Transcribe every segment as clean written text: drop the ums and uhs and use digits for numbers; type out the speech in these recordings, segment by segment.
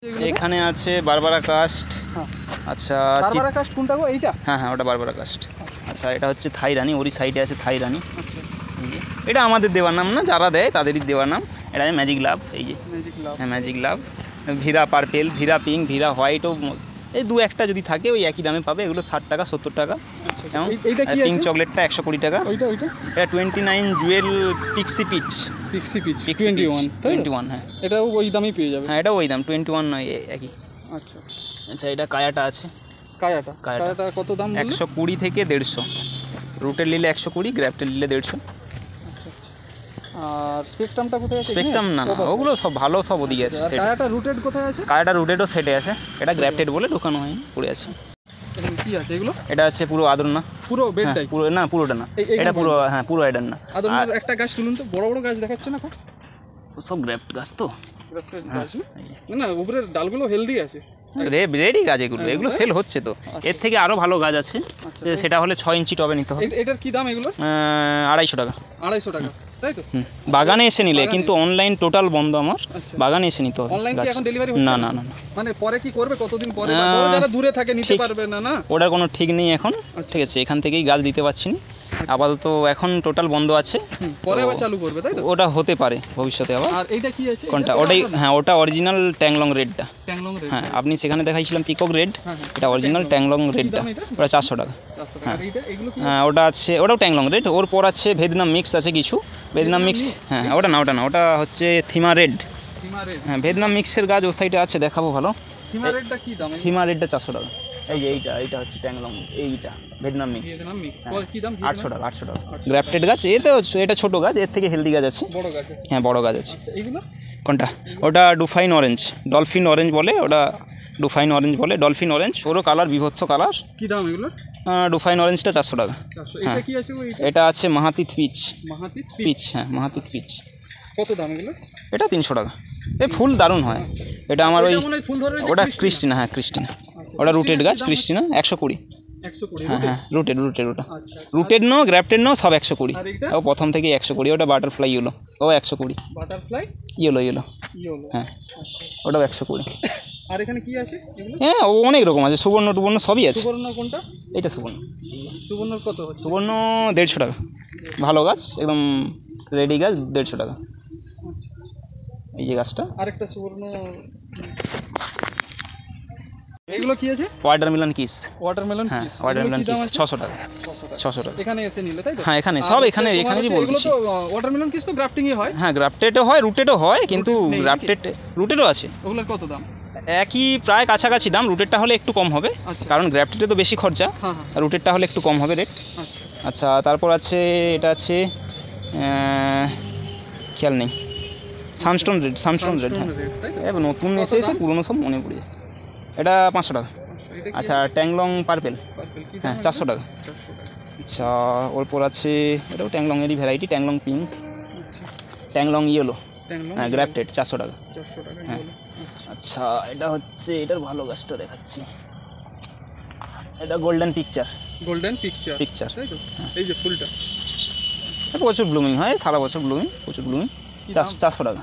এখানে আছে Barbara caste. আচ্ছা, বারবারা কাস্ট কোনটা গো? এইটা? হ্যাঁ হ্যাঁ, ওটা বারবারা কাস্ট। আচ্ছা, এটা হচ্ছে থাই রানী, ওরই সাইডে আছে থাই রানী। এটা আমাদের দেওয়ার নাম না, যারা দেয় তাদেরই দেওয়ার নাম। এটা ম্যাজিক লাভ, এই যে হ্যাঁ ম্যাজিক লাভ, ভিরা পার্পেল, ভিরা পিঙ্ক, ভিরা হোয়াইটও এই দু একটা যদি থাকে ওই একই দামে পাবে। এগুলো 60 টাকা 70 টাকা। এবং পিঙ্ক চকলেটটা 120 টাকা। এটা 29 জুয়েল পিক্সি পিচ। 21 হ্যাঁ, এটাও ওই দামই পেয়ে যাবে। হ্যাঁ এটাও ওই দাম 21 নয়, একই। আচ্ছা আচ্ছা, এটা কায়াটা আছে। কায়াটা কত দাম? 120 থেকে 150। রুটের নিলে 120, গ্র্যাফটের নিলে 150। আচ্ছা, আর স্পেকট্রামটা কোথায় আছে? স্পেকট্রাম না, ওগুলো সব ভালো, সব ওদিকে আছে। কায়াটা রুটেড কোথায় আছে? কায়াটা রুটেডও সেটে আছে, এটা গ্র্যাফটেড বলে ঢোকানো হয়নি, পড়ে আছে। কি আছে এগুলো? এটা আছে পুরো আদর না, পুরো বেডটাই? পুরো না, পুরোটা না, এটা পুরো হ্যাঁ পুরো আদর না। আদরের একটা গাছ তুলুন তো, বড় বড় গাছ দেখাচ্ছে না? সব গ্র্যাফট গাছ তো, না উপরের ডালগুলো হেলদি আছে, রেডি গাছ এগুলো, এগুলো সেল হচ্ছে তো। এর থেকে আরো ভালো গাছ আছে, সেটা হলে 6 ইঞ্চি টবে নিতে হবে। এটার কি দাম এগুলো? 250 টাকা। 250 টাকা, তাই তো? বাগানে এসে নিলে, কিন্তু অনলাইন টোটাল বন্ধ আমার। বাগানে এসে নিতে হবে। অনলাইন কি এখন ডেলিভারি হচ্ছে? না না না, মানে পরে কি করবে, কতদিন পরে? যারা দূরে থাকে নিতে পারবে না? না, ওটার কোনো ঠিক নেই এখন। ঠিক আছে, এখান থেকেই গাছ দিতে পারছি না আপাতত, এখন টোটাল বন্ধ আছে। পরে আবার চালু করবে, তাই তো? ওটা হতে পারে ভবিষ্যতে আবার। আর এইটা কি আছে? কোনটা? ওটাই হ্যাঁ, ওটা অরিজিনাল ট্যাংলং রেডটা। ট্যাংলং রেড, হ্যাঁ, আপনি সেখানে দেখাইছিলাম পিকক রেড, এটা অরিজিনাল ট্যাংলং রেডটা। ওটা 400 টাকা। হ্যাঁ, ওটা আছে, ওটাও ট্যাংলং রেড। ওর পর আছে ভিয়েতনাম মিক্স আছে কিছু, ভিয়েতনাম মিক্স। হ্যাঁ, ওটা না, ওটা হচ্ছে থিমা রেড। হ্যাঁ, ভিয়েতনাম মিক্সের গাছ ও সাইডে আছে, দেখাবো ভালো। থিমা রেডটা কি দাম? থিমা রেডটা 400 টাকা। এই যে এইটা হচ্ছে ট্যাংলং, এইটা ভিয়েতনাম মিক্স কি দাম? 800 টাকা। 800 টাকা গ্রাফটেড গাছ। এটা ছোট গাছ, এর থেকে হেলদি গাছ আছে। বড় গাছ? হ্যাঁ, বড় গাছ আছে। এইগুলো কোনটা? ওটা ডুফাইন অরেঞ্জ, ডলফিন অরেঞ্জ বলে ওটা, ডুফাইন অরেঞ্জ বলে, ডলফিন অরেঞ্জ। ওরও কালার বিভৎস কালার। কি দাম এগুলো? ডুফাইন অরেঞ্জটা 400 টাকা। এটা কি আছে? এটা আছে মাহাতিত পিচ। পিচ, হ্যাঁ মাহাতিত পিচ। কত দাম এগুলো? এটা 300 টাকা। এই ফুল দারুণ হয়। এটা আমার ওই, ওটা ক্রিস্টিনা। হ্যাঁ ক্রিস্টিনা, ওটা রুটেড গাছ ক্রিস্টিনা, 120। হ্যাঁ হ্যাঁ, রুটেড ওটা। রুটেড নো, গ্রাফটেড নো, সব 120। ও প্রথম থেকে 120। ওটা বাটারফ্লাই ইয়েলো, ও 120। বাটারফ্লাই ইয়েলো, হ্যাঁ ওটাও 120। আর এখানে কি আছে? হ্যাঁ, অনেক রকম আছে, সুবর্ণ টুবর্ণ সবই আছে। সুবর্ণ কোনটা? এটা সুবর্ণ। সুবর্ণর কত? সুবর্ণ 150 টাকা। ভালো গাছ, একদম রেডি গাছ, 150 টাকা। এই যে গাছটা আরেকটা সুবর্ণ। এগুলো কি আছে? Watermelon kiss. ওয়াটারমেলন কিস, হ্যাঁ ওয়াটারমেলন কিস 600 টাকা। 600 টাকা এখানে এসে নিলে, তাই তো? হ্যাঁ, এখানে সব এখানেরই বলছি। ওয়াটারমেলন কিস তো গ্রাফটিংই হয়? হ্যাঁ, গ্রাফটেডও হয়, রুটেডও হয়, কিন্তু রুটেডও আছে। ওগুলোর কত দাম? একই প্রায় কাছাকাছি দাম। রুটেডটা হলে একটু কম হবে, কারণ গ্রাফটেডে তো বেশি খরচা। রুটেডটা হলে একটু কম হবে রেট। আচ্ছা, তারপর আছে, এটা আছে খেয়াল নেই, সানস্টোন রেড। হ্যাঁ, নতুন এসেছে, পুরোনো সব মনে পড়ে যায়। এটা 500 টাকা। আচ্ছা, ট্যাংলং পার্পেল, হ্যাঁ 400 টাকা। আচ্ছা, ওরপর আছে, এটাও ট্যাংলংয়েরই ভ্যারাইটি, ট্যাংলং পিঙ্ক, ট্যাংলং ইয়েলো, হ্যাঁ গ্রাফটেড 400 টাকা। হ্যাঁ। আচ্ছা, এটা হচ্ছে, এটার ভালো গাছটা দেখাচ্ছি, এটা গোল্ডেন পিকচার। এই যে ফুলটা প্রচুর ব্লুমিং হয়, সারা বছর প্রচুর ব্লুমিং। 400 টাকা।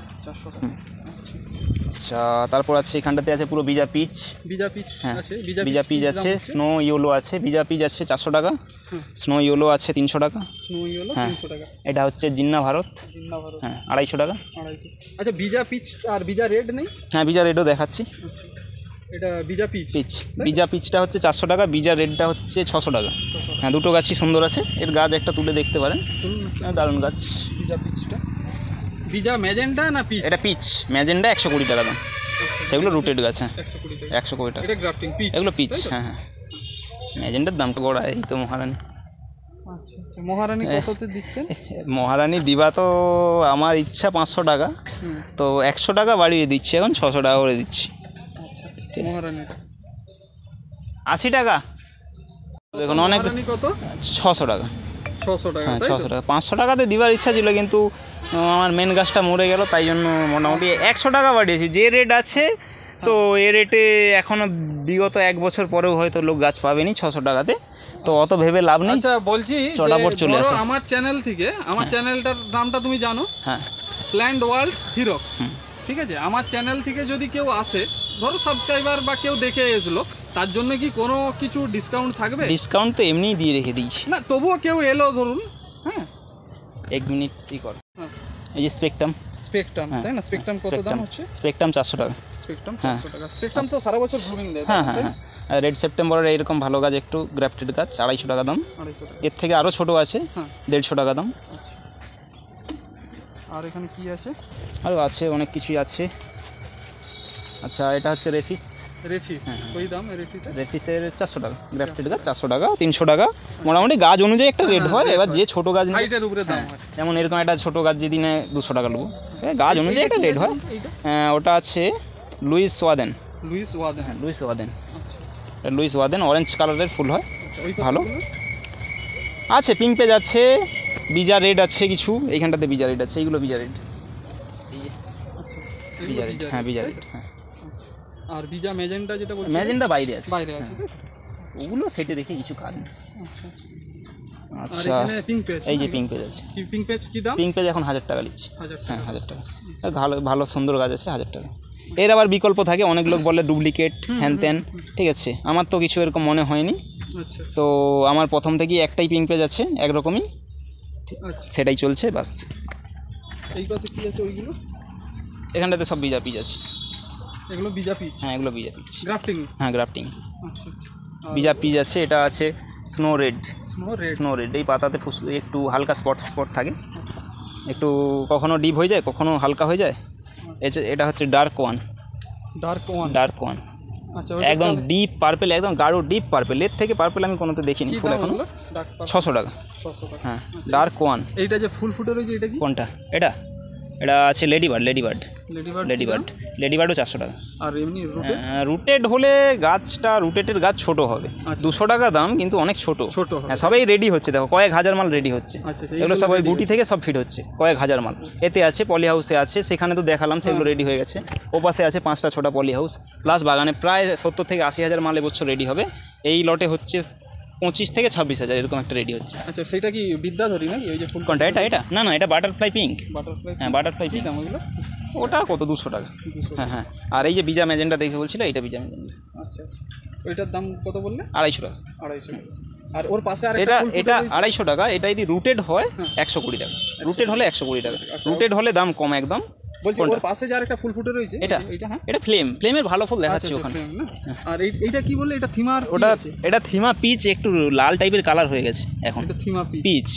আচ্ছা, তারপর আছে এখানটাতে আছে পুরো বিজা পিচ। হ্যাঁ, বিজা পিচ আছে, স্নো ইয়েলো আছে, বিজা পিচ আছে 400 টাকা, স্নো ইয়েলো আছে 300 টাকা। হ্যাঁ, এটা হচ্ছে জিন্না ভারত, হ্যাঁ 250 টাকা। আচ্ছা, বিজা পিচ আর বিজা রেড নেই? হ্যাঁ, বিজা রেডও দেখাচ্ছি। এটা বিজা বিজা পিচটা হচ্ছে 400 টাকা, বিজা রেডটা হচ্ছে 600 টাকা। হ্যাঁ, দুটো গাছই সুন্দর আছে। এর গাছ একটা তুলে দেখতে পারেন, দারুণ গাছ। বিজা পিচটা, বিজা ম্যাজেন্টা না পিচ? এটা পিচ, ম্যাজেন্টা 120 টাকা দাম। সেগুলো রুটেড গাছ। হ্যাঁ, 120 টাকা। এটা গ্রাফটিং পিচ, এগুলো পিচ। হ্যাঁ হ্যাঁ, ম্যাজেন্টার দামটা বড়। এই তো মহারানী। আচ্ছা, মহারানী কততে দিচ্ছেন? মহারানী দিবা তো আমার ইচ্ছা 500 টাকা, তো 100 টাকা বাড়িয়ে দিচ্ছি, এখন 600 টাকা করে দিচ্ছি। মহারানী 80 টাকা। দেখুন অনেক। কত? 600 টাকা। 600 টাকা। হ্যাঁ, 600 টাকা। 500 টাকাতে দিবার ইচ্ছা ছিল, কিন্তু আমার মেন গাছটা মরে গেল, তাই জন্য মোটামুটি 100 টাকা বাড়িয়েছি। যে রেট আছে, তো এ রেটে এখনও বিগত 1 বছর পরেও হয়তো লোক গাছ পাবেনি 600 টাকাতে, তো অত ভেবে লাভ নেই। আচ্ছা, বলছি চটাপট চলে আসো আমার চ্যানেল থেকে। আমার চ্যানেলটার নামটা তুমি জানো? হ্যাঁ, প্ল্যান্ট ওয়ার্ল্ড হিরো। ঠিক আছে, আমার চ্যানেল থেকে যদি কেউ আসে, ধরো সাবস্ক্রাইবার বা কেউ দেখে এসলো, তার জন্য কি কোনো কিছু ডিসকাউন্ট থাকবে? ডিসকাউন্ট তো এমনিই দিয়ে রেখে দিয়েছি। না তবুও কেউ এলো ধরুন, হ্যাঁ 1 মিনিট কর। হ্যাঁ। এই যে স্পেকট্রাম, তাই না? স্পেকট্রাম কত দাম হচ্ছে? স্পেকট্রাম 400 টাকা। স্পেকট্রাম 400 টাকা। স্পেকট্রাম তো সারা বছর গ্রুমিং দেয়। হ্যাঁ হ্যাঁ হ্যাঁ। রেড সেপ্টেম্বরের এরকম ভালো গাছ, একটু গ্রাফটেড গাছ 250 টাকা দাম। 250 টাকা। এর থেকে আরও ছোটো আছে, 150 টাকা দাম। আচ্ছা, আর এখানে কি আছে? আরও আছে, অনেক কিছুই আছে। আচ্ছা, এটা হচ্ছে রেফিস। রেফিস ওই দাম রেফিসের 400 টাকা, গ্রাফটেড গাছ 400 টাকা, 300 টাকা, মোটামুটি গাছ অনুযায়ী একটা রেট হয়। এবার যে ছোটো গাছ হাইটের উপরে দাম হয়, যেমন এরকম একটা ছোটো গাছ যদি নেয় 200 টাকা নেবো, গাছ অনুযায়ী একটা রেট হয়। ওটা আছে লুইস ওয়াদেন। লুইস ওয়াদেন অরেঞ্জ কালারের ফুল হয়, ভালো। আছে পিঙ্ক পেজ আছে, বিজা রেড আছে কিছু, এইখানটাতে বিজা রেড আছে, এইগুলো বিজা রেড। বিজা রেড, হ্যাঁ বিজা রেড, হ্যাঁ। আর বিজা ম্যাজেন্টা যেটা বলছেন, ম্যাজেন্টা বাইরে আছে, আছে, ওগুলো সেটে রেখে কিছু কাজ নেই। আচ্ছা, আর এখানে পিঙ্ক পেজ, এই যে পিঙ্ক পেজ আছে। কি পিঙ্ক পেজ কি দাম? পিঙ্ক পেজ এখন 1000 টাকা নিচ্ছে। 1000 হ্যাঁ 1000 টাকা। ভালো ভালো সুন্দর গাছ আছে, 1000 টাকা। এর আবার বিকল্প থাকে, অনেক লোক বলে ডুপ্লিকেট হ্যান ত্যান, ঠিক আছে। আমার তো কিছু এরকম মনে হয়নি। আচ্ছা, তো আমার প্রথম থেকেই একটাই পিঙ্ক পেজ আছে, একরকমই, সেটাই চলছে বাস। এই পাশে কি আছে ওইগুলো? এখানটাতে সব বিজা পিজ আছে। এগুলো বিজা পিজ? হ্যাঁ এগুলো বিজা পিজ, গ্রাফটিং। হ্যাঁ গ্রাফটিং। আচ্ছা, বিজা পিজ আছে। এটা আছে স্নো রেড। স্নো রেড এই পাতাতে একটু হালকা স্পট থাকে, একটু কখনো ডিপ হয়ে যায়, কখনো হালকা হয়ে যায়। এটা হচ্ছে ডার্ক ওয়ান। আচ্ছা, একদম ডিপ পার্পেল, একদম গাঢ় ডিপ পার্পেল। এর থেকে পার্পেল আমি কোনোতে দেখিনি ফুল এখন। 600 টাকা। হ্যাঁ ডার্ক ওয়ান। এইটা যে ফুল ফুটে রয়েছে এটা কি? কোনটা? এটা আছে লেডিবার্ডও 400 টাকা। আর এমনি রুটেড হলে গাছটা, রুটেটের গাছ ছোট হবে, 200 টাকা দাম, কিন্তু অনেক ছোট। হ্যাঁ সবাই রেডি হচ্ছে, দেখো কয়েক হাজার মাল রেডি হচ্ছে। এগুলো সব ওই গুটি থেকে সব ফিট হচ্ছে, কয়েক হাজার মাল। এতে আছে পলি হাউসে আছে, সেখানে তো দেখালাম, সেগুলো রেডি হয়ে গেছে। ওপাশে আছে 5টা 6টা পলি হাউস, প্লাস বাগানে প্রায় 70 থেকে 80 হাজার মাল এবছর রেডি হবে। এই লটে হচ্ছে 25 থেকে 26 হাজার এরকম একটা রেডি হচ্ছে। আচ্ছা, সেটা কি বিদ্যাধরী নাকি? ওই যে ফুল কোনটা? এটা না, এটা বাটারফ্লাই পিঙ্ক। হ্যাঁ বাটারফ্লাই পিঙ্ক। ওইগুলো ওটা কত? 200 টাকা। হ্যাঁ হ্যাঁ। আর এই যে বিজা ম্যাজেন্টা দেখে বলছিল, এইটা বিজা ম্যাজেন্টা। আচ্ছা, ওইটার দাম কত বললে? 250 টাকা। 250 টাকা। আর ওর পাশে আর এটা 250 টাকা। এটা যদি রুটেড হয় 120 টাকা। রুটেড হলে 120 টাকা। রুটেড হলে দাম কম একদম। বলছি ওর পাশে যে আরেকটা ফুল ফুটে রয়েছে, এটা ফ্লেমের ভালো ফুল দেখাচ্ছে ওখানে। আর এইটা কি বললে? এটা থিমার? এটা থিমা পিচ, একটু লাল টাইপের কালার হয়ে গেছে এখন। এটা থিমা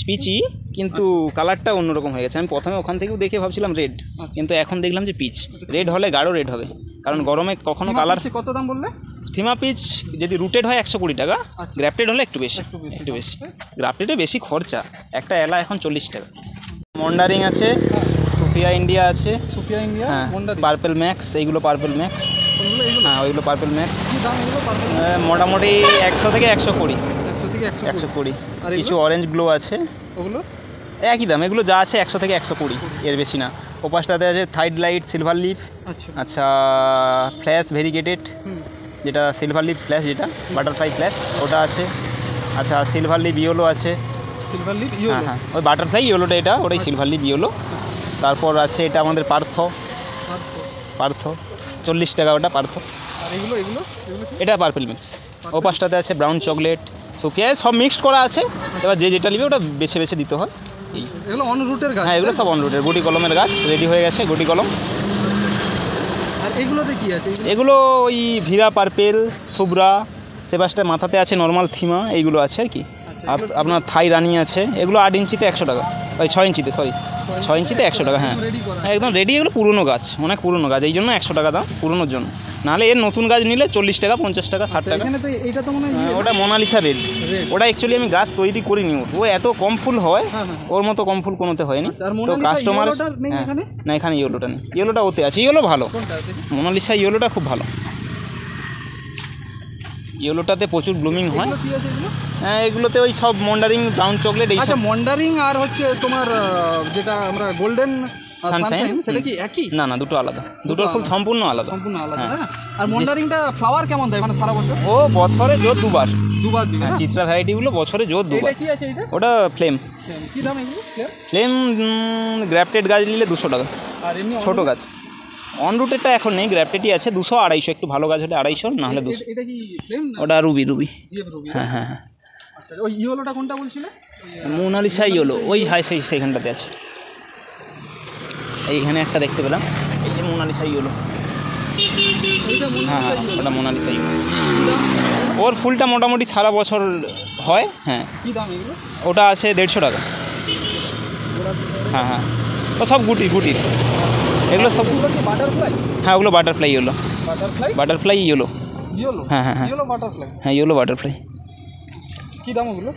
পিচই, কিন্তু কালারটা অন্যরকম হয়ে গেছে। আমি প্রথমে ওখান থেকেও দেখে ভাবছিলাম রেড, কিন্তু এখন দেখলাম যে পিচ। রেড হলে গাঢ় রেড হবে, কারণ গরমে কখনো কালার। কত দাম বললে? থিমা পিচ যদি রুটেড হয় 120 টাকা, গ্রাফটেড হলে একটু বেশি। গ্রাফটেডে বেশি খরচা। একটা এলা এখন 40 টাকা। মন্ডারিং আছে, সুফিয়া ইন্ডিয়া আছে, হ্যাঁ পার্পেল ম্যাক্স, এইগুলো পার্পেল ম্যাক্স। হ্যাঁ ওইগুলো পার্পেল ম্যাক্স। মোটামুটি 100 থেকে 120। 120। কিছু অরেঞ্জ গ্লো আছে, ওগুলো একই দাম। এগুলো যা আছে 100 থেকে 120, এর বেশি না। ওপাশটাতে আছে থাইড লাইট, সিলভার লিফ। আচ্ছা, ফ্ল্যাশ ভেরিগেটেড, যেটা সিলভার লিফ ফ্ল্যাশ, যেটা বাটারফ্লাই ফ্ল্যাশ, ওটা আছে। আচ্ছা, সিলভার লিফ ইয়েলো আছে। হ্যাঁ হ্যাঁ, ওই বাটারফ্লাই ইয়েলোটা, এটা ওটাই সিলভার লিফ ইয়েলো। তারপর আছে এটা আমাদের পার্থ 40 টাকা ওটা পার্থ। এটা পার্পল মিক্স। ও পাশটাতে আছে ব্রাউন চকলেট, সুফিয়া, সব মিক্সড করা আছে। এবার যে যেটা নিবে ওটা বেছে বেছে দিতে হয়। এগুলো অন রুটের গাছ? হ্যাঁ এগুলো সব অন রুটের, গুটি কলমের গাছ রেডি হয়ে গেছে, গুটি কলম। আর এগুলোতে কি আছে? এগুলো ওই ভিরা পার্পেল, সুব্রা, সেবাসটা মাথাতে আছে নর্মাল থিমা, এইগুলো আছে আর কি। আপনার থাই রানি আছে। এগুলো 8 ইঞ্চিতে 100 টাকা, ওই 6 ইঞ্চিতে, সরি 6 ইঞ্চিতে 100 টাকা। হ্যাঁ একদম রেডি। এগুলো পুরনো গাছ, অনেক পুরনো গাছ, এই জন্য 100 টাকা দাম পুরনোর জন্য। নাহলে এর নতুন গাছ নিলে 40 টাকা, 50 টাকা, 60 টাকা। ওটা মোনালিসা রেড। ওটা অ্যাকচুয়ালি আমি গাছ তৈরি করিনি, ও এত কম ফুল হয়, ওর মতো কম ফুল কোনোতে হয়নি। তো কাস্টমার, না এখানে ইয়েলোটা নেই, ইয়েলোটা ওতে আছে। ইয়েলো ভালো, মোনালিসা ইয়েলোটা খুব ভালো। ইয়েলোটাতে প্রচুর ব্লুমিং হয়। হ্যাঁ এগুলোতে ওই সব মন্ডারিং, ব্রাউন চকলেট, এই সব। মন্ডারিং আর হচ্ছে তোমার যেটা আমরা গোল্ডেন সানশাইন, সেটা কি একই? না না, দুটো আলাদা, দুটোর ফুল সম্পূর্ণ আলাদা। আর মন্ডারিংটা ফ্লাওয়ার কেমন দেয় মানে সারা বছর? ও বছরে জোর দুবার দিবে। হ্যাঁ, চিত্রা ভ্যারাইটিগুলো বছরে জোর দুবার। এটা কি আছে? এটা ওটা ফ্লেম। কি দাম এগুলো? ফ্লেম গ্রাফটেড গাছ নিলে 200 টাকা। আর এমনি ছোট গাছ অন রুটেরটা এখন নেই, গ্র্যাপটেডই আছে 200 250, একটু ভালো গাছ হলে 250, না হলে 200। এটা কি ফ্লেম না? ওটা রুবি রুবি। রুবি। হ্যাঁ হ্যাঁ হ্যাঁ। আচ্ছা ওই ইয়েলোটা কোনটা বলছিলে? মোনালিসা ইয়েলো, ওই হাই সেইখানটাতে আছে। এইখানে একটা দেখতে পেলাম, এই যে মোনালিসা ইয়েলো। হ্যাঁ হ্যাঁ, ওটা মোনালিসা ইয়েলো। ওর ফুলটা মোটামুটি সারা বছর হয়। হ্যাঁ। কি দাম এগুলো? ওটা আছে 150 টাকা। হ্যাঁ হ্যাঁ, ও সব গুটির এগুলো সব। বাটারফ্লাই? হ্যাঁ, ওগুলো butterfly yellow. Butterfly yellow. Yellow? হ্যাঁ হ্যাঁ হ্যাঁ, ইয়েলো বাটারফ্লাই। হ্যাঁ ইয়েলো বাটারফ্লাই। কি দাম ওগুলো?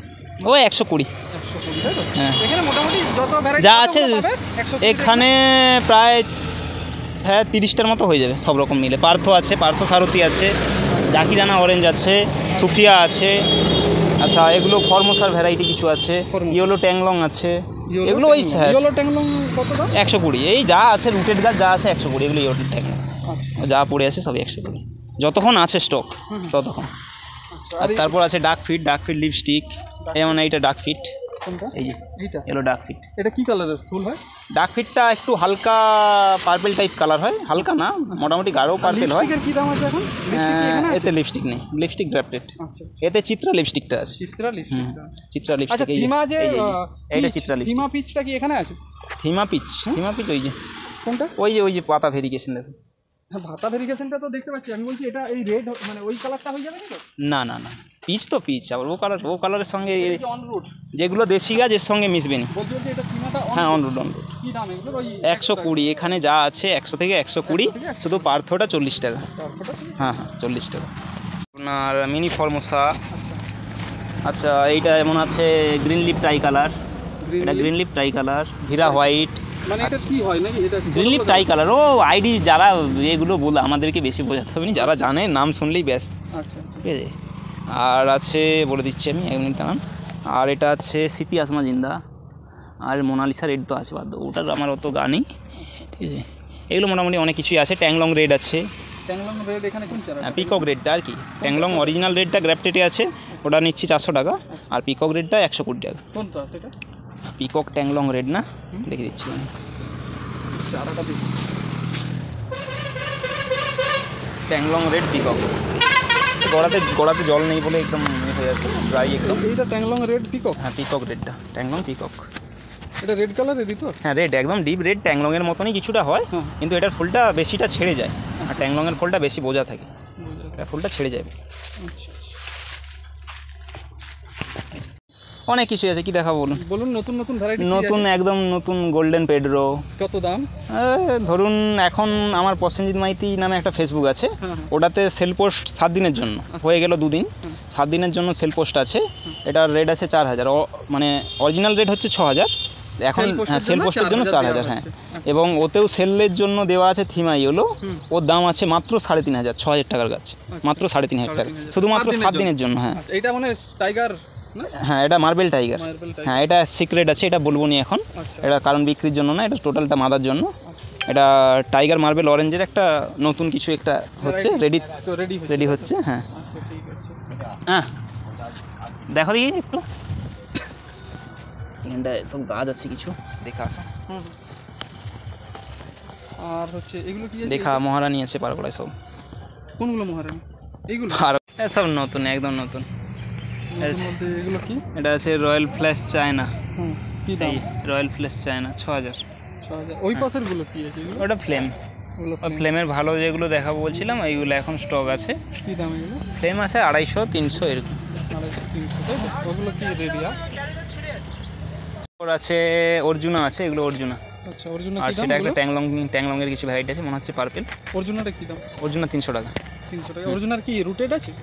ও 120। 120 তাই তো? হ্যাঁ। এখানে মোটামুটি যত ভ্যারাইটি যা আছে এখানে প্রায় হ্যাঁ 30টার মতো হয়ে যাবে সব রকম মিলে। পার্থ আছে, পার্থ সারথি আছে, জাকিরানা অরেঞ্জ আছে, সুফিয়া আছে। আচ্ছা, এগুলো ফরমোসার ভ্যারাইটি কিছু আছে, ইয়েলো ট্যাংলং আছে, এগুলো ওই ইয়েলো ট্যাংলং কত দাম? 120। এই যা আছে রুটেড গাছ যা আছে 120, এগুলো ইয়েলো ট্যাংলং। যা পড়ে আছে সবই 120, যতক্ষণ আছে স্টক ততক্ষণ। আর তারপর আছে ডার্ক ফিট লিপস্টিক, যেমন এইটা ডার্ক ফিট। কোনটা? এই যে এইটা এলো ডার্ক ফিট। এটা কি কালারের ফুল হয়? ডার্ক ফিটটা একটু হালকা পার্পল টাইপ কালার হয়, হালকা না মোটামুটি গাঢ় পার্পল হয়। লিপস্টিকের কি দাম আছে এখন? এতে লিপস্টিক নেই, লিপস্টিক গ্রাফটেড। আচ্ছা, এতে চিত্রা লিপস্টিকটা আছে। চিত্রা লিপস্টিকটা, চিত্রা লিপস্টিক। আচ্ছা থিমা যে এইটা চিত্রা লিপস্টিক। থিমা পিচটা কি এখানে আছে? থিমা পিচ ওই যে কোনটা? ওই যে পাতা ভেরিকেশন দেখো। হ্যাঁ, ভাতা ভেরিকেশনটা তো দেখতে পাচ্ছি। আমি বলছি এটা এই রেড মানে ওই কালারটা হয়ে যাবে তো? না না না, পিচ তো পিচ, আবার ও কালারের সঙ্গে অন রুট যেগুলো দেশি গাছ এর সঙ্গে মিশবে না। বলছি এটা থিমাটা হ্যাঁ অন রুট। কি দাম এগুলো? ওই 120 এখানে যা আছে 100 থেকে 120, শুধু পার্থটা 40 টাকা। হ্যাঁ হ্যাঁ 40 টাকা। আপনার মিনি ফরমোসা। আচ্ছা, এইটা এমন আছে গ্রিন লিপ ট্রাই কালার, এটা গ্রিন লিপ ট্রাই কালার, ভিরা হোয়াইট। মানে এটা কি হয় নাকি? এটা গ্রিন লিপ ট্রাই কালার। ও আইডি যারা এগুলো বলে আমাদেরকে বেশি বোঝাতে হবে না, যারা জানে নাম শুনলেই ব্যাস। আচ্ছা ঠিক আছে। আর আছে বলে দিচ্ছি আমি, 1 মিনিট দাঁড়ান। আর এটা আছে সিতি আসমা জিন্দা, আর মোনালিসা রেড তো আছে বাদ, ওটার আমার অত গা নেই। ঠিক আছে, এগুলো মোটামুটি অনেক কিছুই আছে। ট্যাংলং রেড আছে, ট্যাংলং রেড এখানে কোন চারা? পিকক রেডটা আর কি। ট্যাংলং অরিজিনাল রেডটা গ্র্যাপটেডে আছে, ওটা নিচ্ছি 400 টাকা। আর পিকক রেডটা 120 টাকা। কোনটা সেটা? পিকক ট্যাংলং রেড না, দেখে দিচ্ছি আমি চারাটা দেখি। ট্যাংলং রেড পিকক। গোড়াতে জল নেই বলে একদম হয়ে আছে, ড্রাই একদম। এইটা ট্যাংলং রেড পিকক? হ্যাঁ পিকক রেডটা, ট্যাংলং পিকক। এটা রেড কালারেরই তো? হ্যাঁ রেড, একদম ডিপ রেড। ট্যাংলংয়ের মতনই কিছুটা হয়, কিন্তু এটার ফুলটা বেশিটা ছেড়ে যায়, আর ট্যাংলংয়ের ফুলটা বেশি বোঝা থাকে, এটা ফুলটা ছেড়ে যাবে। অনেক কিছু আছে, কি দেখাবো বলুন? বলুন নতুন নতুন ভ্যারাইটি। নতুন একদম নতুন গোল্ডেন পেড্রো। কত দাম? ধরুন এখন আমার প্রসেনজিৎ মাইতি নামে একটা ফেসবুক আছে, ওটাতে সেল পোস্ট 7 দিনের জন্য, হয়ে গেল 2 দিন, 7 দিনের জন্য সেল পোস্ট আছে। এটার রেট আছে 4000, মানে অরিজিনাল রেট হচ্ছে 6000, এখন সেল পোস্টের জন্য 4000। হ্যাঁ, এবং ওতেও সেলের জন্য দেওয়া আছে থিমা ইয়েলো, ওর দাম আছে মাত্র 3500, 6000 টাকার গাছ, মাত্র 3500 টাকা, শুধুমাত্র 7 দিনের জন্য। হ্যাঁ, এটা মানে টাইগার। হ্যাঁ, এটা মার্বেল টাইগার। হ্যাঁ, এটা সিক্রেট আছে, এটা বলবো না এখন, এটা কারণ বিক্রির জন্য না, এটা টোটালটা মাদার জন্য। এটা টাইগার মার্বেল অরেঞ্জের একটা নতুন কিছু একটা হচ্ছে, রেডি হচ্ছে। হ্যাঁ হ্যাঁ, দেখো দেখি একটু, এখানটা সব গাছ আছে কিছু, দেখা আসো। আর হচ্ছে এগুলো কি আছে? দেখা মহারানী আছে পারগোড়ায় সব। কোনগুলো মহারানী? এইগুলো সব নতুন, একদম নতুন। এগুলো কি? এটা আছে রয়্যাল ফ্ল্যাশ চায়না। কি দাম? Royal flash China 6000। ওই পাশের গুলো কি আছে? ওটা ফ্লেম। ফ্লেমের ভালো যেগুলো দেখাবো বলছিলাম, এইগুলো এখন স্টক আছে। কি দাম এগুলো? ফ্লেম আছে 250, 300 এরকম। 250, 300। ওগুলো কি রেডিয়া? ওর আছে অর্জুনা আছে, এগুলো অর্জুনা। আচ্ছা, অর্জুনা আর কি দাম? সেটা একটা ট্যাংলং এর কিছু ভ্যারাইটি আছে, মনে হচ্ছে পার্পল। অর্জুনাটা কি দাম? অর্জুনা 300 টাকা। 300 টাকা। অর্জুনার কি রুটেড আছে?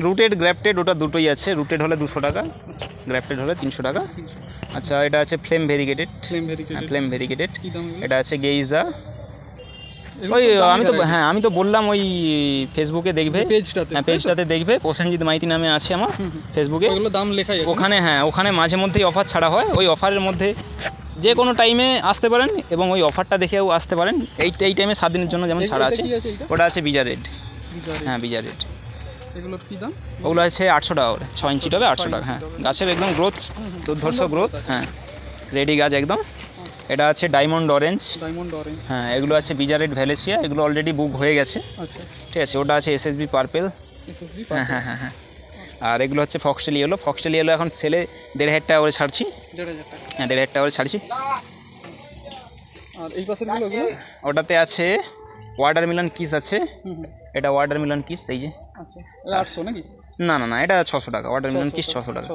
রুটেড গ্র্যাফটেড ওটা দুটোই আছে। রুটেড হলে 200 টাকা, গ্র্যাফটেড হলে 300 টাকা। আচ্ছা, এটা আছে ফ্লেম ভেরিগেটেড। Flame variegated. এটা আছে গেইজা। ওই আমি তো বললাম ওই ফেসবুকে দেখবে, পেজটাতে দেখবে, প্রসেনজিৎ মাইতি নামে আছে আমার ফেসবুকে, দাম লেখাই ওখানে। হ্যাঁ, ওখানে মাঝে মধ্যেই অফার ছাড়া হয়, ওই অফারের মধ্যে যে কোনো টাইমে আসতে পারেন, এবং ওই অফারটা দেখেও আসতে পারেন। এই টাইমে 7 দিনের জন্য যেমন ছাড়া আছে। ওটা আছে বিজা রেড। হ্যাঁ, বিজা রেড। এগুলোর কি দাম? ওগুলো আছে 800 টাকা করে, 6 ইঞ্চি টবে 800 টাকা। হ্যাঁ, গাছের একদম গ্রোথ, দুর্ধর্ষ গ্রোথ। হ্যাঁ, রেডি গাছ একদম। এটা আছে ডায়মন্ড অরেঞ্জ। Diamond orange. হ্যাঁ, এগুলো আছে বিজারেট ভ্যালেসিয়া, এগুলো অলরেডি বুক হয়ে গেছে। আচ্ছা ঠিক আছে। ওটা আছে এসএসবি পার্পেল। এসএসবি হ্যাঁ হ্যাঁ হ্যাঁ হ্যাঁ। আর এগুলো হচ্ছে ফক্সটেল ইয়েলো। ফক্সটেল ইয়েলো এখন সেলে 1,500 টাকা করে ছাড়ছি। 1,500 টাকা। হ্যাঁ, 1,500 টাকা করে ছাড়ছি। আর এই পাশের গুলো ওটাতে আছে ওয়াটারমেলন কিস আছে। এটা ওয়াটারমেলন কিস, এই যে। আচ্ছা, এটা 800 নাকি? না না না, এটা 600 টাকা। ওয়াটারমেলন কিস 600 টাকা।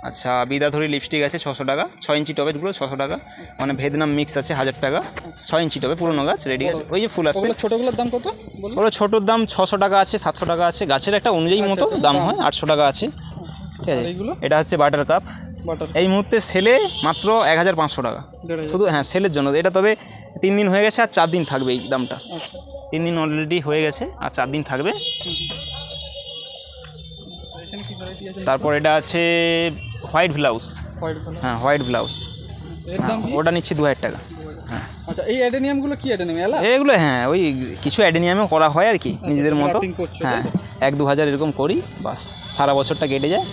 আচ্ছা, বিদাধরি লিপস্টিক আছে 600 টাকা। 6 ইঞ্চি টবেরগুলো 600 টাকা। মানে ভেদনাম মিক্স আছে 1000 টাকা। 6 ইঞ্চি টবে পুরোনো গাছ রেডি আছে। ওই যে ফুল আছে। ওগুলো ছোটগুলোর দাম কত? ওগুলো ছোটোর দাম 600 টাকা আছে, 700 টাকা আছে। গাছের একটা অনুযায়ী মতো দাম হয়। 800 টাকা আছে। ঠিক আছে। এটা হচ্ছে বাটার কাপ। এই মুহূর্তে সেলে মাত্র 1500 টাকা শুধু। হ্যাঁ, সেলের জন্য এটা। তবে 3 দিন হয়ে গেছে আর 4 দিন থাকবে এই দামটা। 3 দিন অলরেডি হয়ে গেছে আর 4 দিন থাকবে। তারপর এটা আছে হোয়াইট ব্লাউজ। হ্যাঁ, হোয়াইট ব্লাউজ। ওটা নিচ্ছি 2000 টাকা। হ্যাঁ। আচ্ছা, এই অ্যাডেনিয়ামগুলো কি অ্যাডেনিয়াম? এগুলো হ্যাঁ ওই কিছু অ্যাডেনিয়ামেও করা হয় আর কি, নিজেদের মতো। হ্যাঁ, 1-2 হাজার এরকম করি, বাস সারা বছরটা কেটে যায়।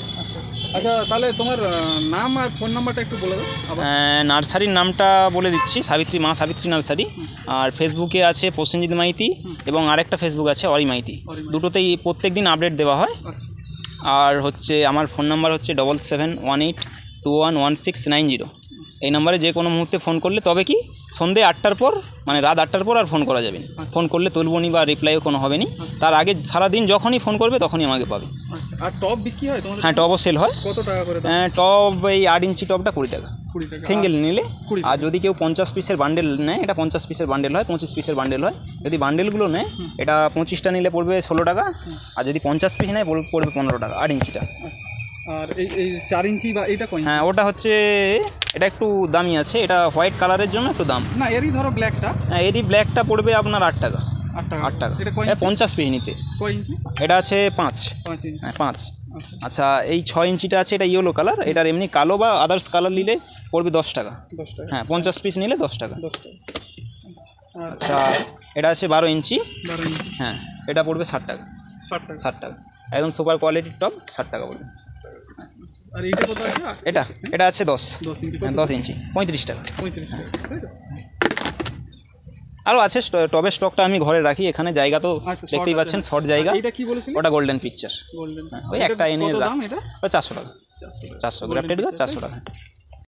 আচ্ছা, তাহলে তোমার নাম আর ফোন নাম্বারটা একটু বলে দাও। নার্সারির নামটা বলে দিচ্ছি, মা সাবিত্রী নার্সারি। আর ফেসবুকে আছে প্রসেনজিৎ মাইতি, এবং আরেকটা ফেসবুক আছে অরি মাইতি। দুটোতেই প্রত্যেক দিন আপডেট দেওয়া হয়। আর হচ্ছে আমার ফোন নাম্বার হচ্ছে 7718211690। এই নাম্বারে যে কোনো মুহূর্তে ফোন করলে, তবে কি সন্ধ্যে 8টার পর, মানে রাত 8টার পর আর ফোন করা যাবে না। ফোন করলে তুলব নি বা রিপ্লাইও কোনো হবে না। তার আগে সারাদিন যখনই ফোন করবে তখনই আমাকে পাবে। আর টপ বিক্রি হয় তোমাদের? হ্যাঁ, টপও সেল হয়। কত টাকা করে? টপ এই 8 ইঞ্চি টপটা 20 টাকা সিঙ্গেল নিলে। আর যদি কেউ 50 পিসের বান্ডেল নেয়, এটা 50 পিসের বান্ডেল হয়, 25 পিসের বান্ডেল হয়। যদি বান্ডেলগুলো নেয়, এটা 25টা নিলে পড়বে 16 টাকা। আর যদি 50 পিস নেয় পড়বে 15 টাকা 8 ইঞ্চিটা। আর এই 4 ইঞ্চি বা এইটা কত? হ্যাঁ, ওটা হচ্ছে, এটা একটু দামি আছে। এটা হোয়াইট কালারের জন্য একটু দাম। না, এরই ধরো ব্ল্যাকটা। হ্যাঁ, এরই ব্ল্যাকটা পড়বে আপনার 8 টাকা। 8 টাকা। এটা 50 পিস নিতে। কয় ইঞ্চি? এটা আছে 5 ইঞ্চি। হ্যাঁ, 5। আচ্ছা, এই 6 ইঞ্চিটা আছে, এটা ইয়েলো কালার। এটার এমনি কালো বা আদার্স কালার নিলে পড়বে 10 টাকা। হ্যাঁ, 50 পিস নিলে 10 টাকা। আচ্ছা, এটা আছে 12 ইঞ্চি। হ্যাঁ, এটা পড়বে 60 টাকা। 60 টাকা একদম সুপার কোয়ালিটির টপ, 60 টাকা পড়বে। আর এইটা কত আছে? এটা আছে 10 ইঞ্চি 35 টাকা। আরও আছে টবের স্টকটা আমি ঘরে রাখি, এখানে জায়গা তো দেখতেই পাচ্ছেন, শর্ট জায়গা। ওটা গোল্ডেন পিকচার। ওই একটা এনে 400 টাকা। 400 গ্রাফটেড গাছ 400 টাকা।